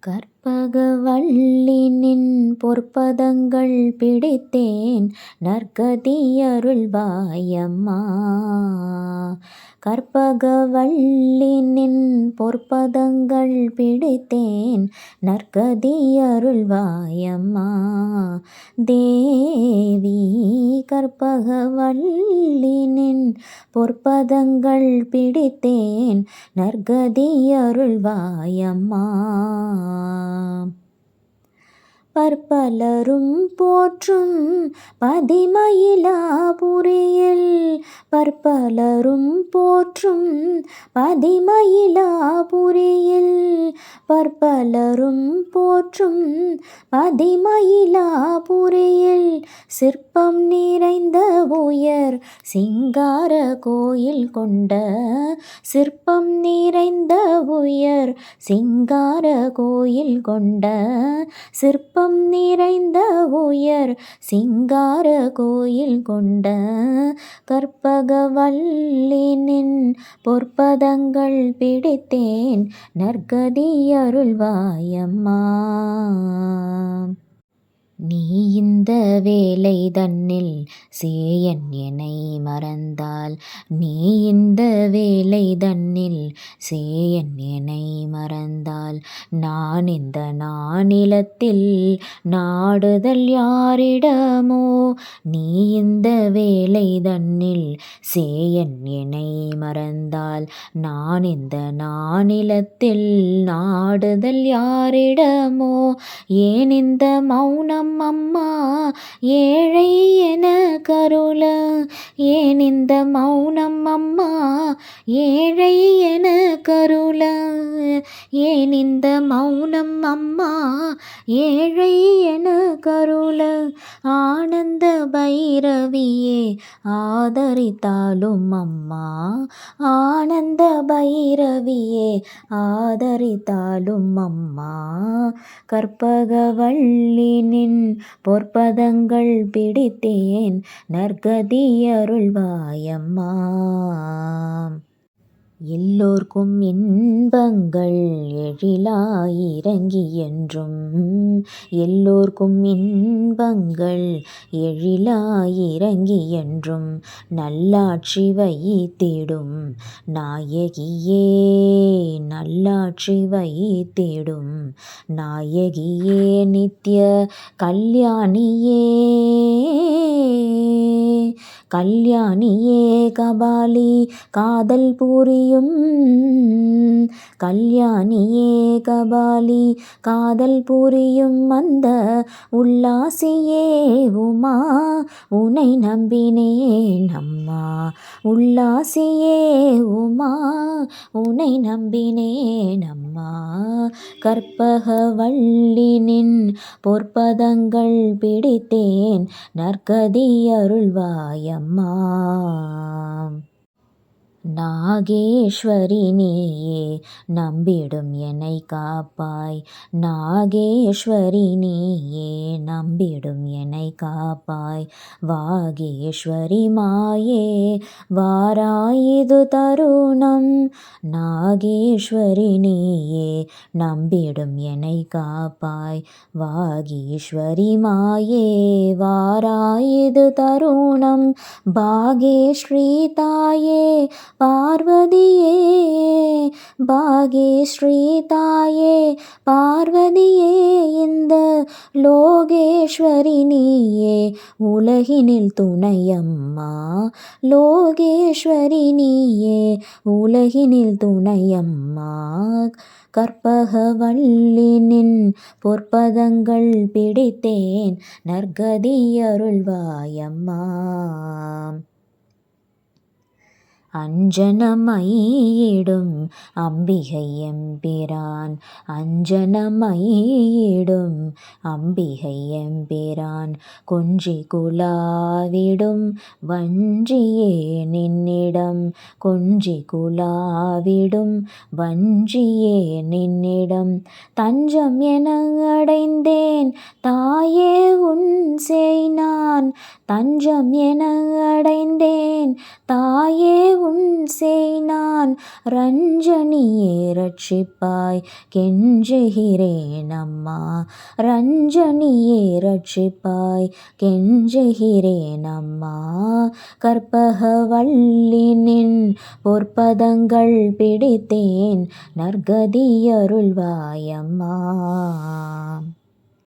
கற்பகவல்லினின் பொற்பதங்கள் பிடித்தேன் நற்கதியருள்வாயம்மா. கற்பகவல்லினின் பொற்பதங்கள் பிடித்தேன் நற்கதியருள்வாயம்மா. தேவி கற்பகவல்லினின் பொற்பதங்கள் பிடித்தேன் நற்கதியருள்வாயம்மா. பற்பலரும் போற்றும் பதிமயிலாபுரியில் பற்பலரும் போற்றும் பதிமயிலாபுரியில் பற்பலரும் போற்றும் பதிமயிலாபுரியில் சிற்பம் நிறைந்த உயர் சிங்கார கோயில் கொண்ட சிற்பம் நிறைந்த உயர் சிங்கார கோயில் கொண்ட சிற்பம் நிறைந்த உயர் சிங்கார கோயில் கொண்ட கற்பகவல்லினின் பொற்பதங்கள் பிடித்தேன் நற்கதியருள்வாயம்மா. நீ இந்த வேலை தன்னில் சேயன் என்னை மறந்தால் நீ இந்த வேலை தன்னில் சேயன் என்னை மறந்தால் நான் இந்த நானிலத்தில் நாடுதல் யாரிடமோ. நீ இந்த வேலை தன்னில் சேயன் என்னை மறந்தால் நான் இந்த நானிலத்தில் நாடுதல் யாரிடமோ. ஏன் இந்த மௌனம் அம்மா ஏழை என கருள. ஏன் இந்த மௌனம் அம்மா ஏழை என கருள. ஏன் இந்த மௌனம் அம்மா ஏழை என கருள. ஆனந்த பைரவியே ஆதரித்தாலும் அம்மா ஆனந்த பைரவியே ஆதரித்தாலும் அம்மா. கற்பகவல்லினின் பொற்பதங்கள் பிடித்தேன் நற்கதியருள்வாயம்மா. எல்லோர்க்கும் இன்பங்கள் எழிலாயிரங்கி என்றும் எல்லோர்க்கும் இன்பங்கள் எழிலாயிரங்கி என்றும் நல்லாட்சி வைத்திடும் நாயகியே நல்லாட்சி வைத்திடும் நாயகியே நித்ய கல்யாணியே கல்யாணியே கபாலி காதல் புரியும் கல்யாணியே கபாலி காதல் புரியும் அந்த உல்லாசியே உமா உனை நம்பினேன் அம்மா. உல்லாசியே உமா உனை நம்பினேன் அம்மா. கற்பகவல்லினின் பொற்பதங்கள் பிடித்தேன் நற்கதியருள்வாயம்மா. நாகேஸ்வரி நீயே நம்பிடும் என்னை காப்பாய். நாகேஸ்வரி நீயே நம்பிடும் என்னை காப்பாய். வாகேஸ்வரி மாயே வாராயிது தருணம். நாகேஸ்வரி நீயே நம்பிடும் என்னை காப்பாய். வாகீஸ்வரி மாயே வாராயிது தருணம். பாகேஸ்ரீ தாயே பார்வதியே பாகேஸ்ரீ தாயே பார்வதியே இந்த லோகேஸ்வரி நீயே உலகினில் துணையம்மா. லோகேஸ்வரி நீயே உலகினில் துணையம்மா. கற்பகவல்லினின் பொற்பதங்கள் பிடித்தேன் நற்கதியருள்வாயம்மா. அஞ்சனமயிடும் அம்பிகை எம்பிரான் அஞ்சனமயிடும் அம்பிகை எம்பிரான் கொஞ்சி குலாவிடும் வஞ்சியே நின்னிடம். கொஞ்சி குலாவிடும் வஞ்சியே நின்னிடம். தஞ்சம் என அடைந்தேன் தாயே உன் செய் நான். தஞ்சம் என அடைந்தேன் தாயே உன் செய் நான் ரஞ்சனியே ரட்சிப்பாய் கெஞ்சுகிறேன் அம்மா ரஞ்சனியே ரட்சிப்பாய் கெஞ்சுகிறேன் அம்மா கற்பகவல்லி நின் பொற்பதங்கள் பிடித்தேன் நற்கதியருள்வாயம்மா.